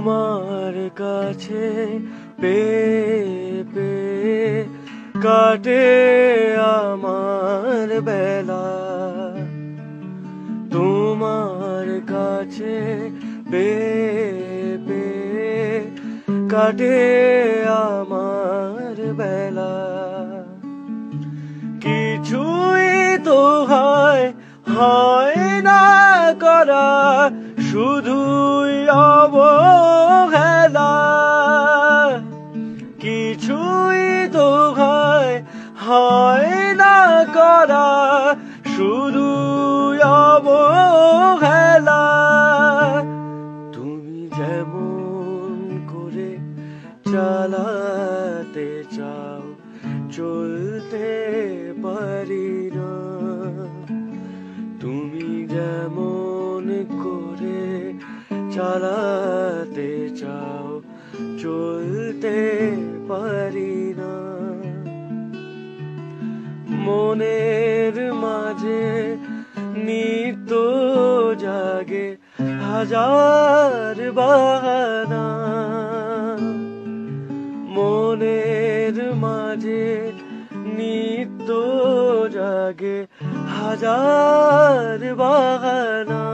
তোমার কাছে পেয়ে কাটে আমার বেলা, তোমার কাছে পেয়ে কাটে আমার বেলা। কিছুই তো হয় না করা, শুধুই অবহেলা। কিছুই তো হয় না করা, শুধুই অবহেলা। তুমি যেমন করে চালাতে চাও চলতে পারি না, তুমি যেমন করে চালাতে চাও চলতে পারি না। মনের মাঝে নিত্য জাগে হাজার বাহানা, মনের মাঝে নিত্য জাগে হাজার বাহানা।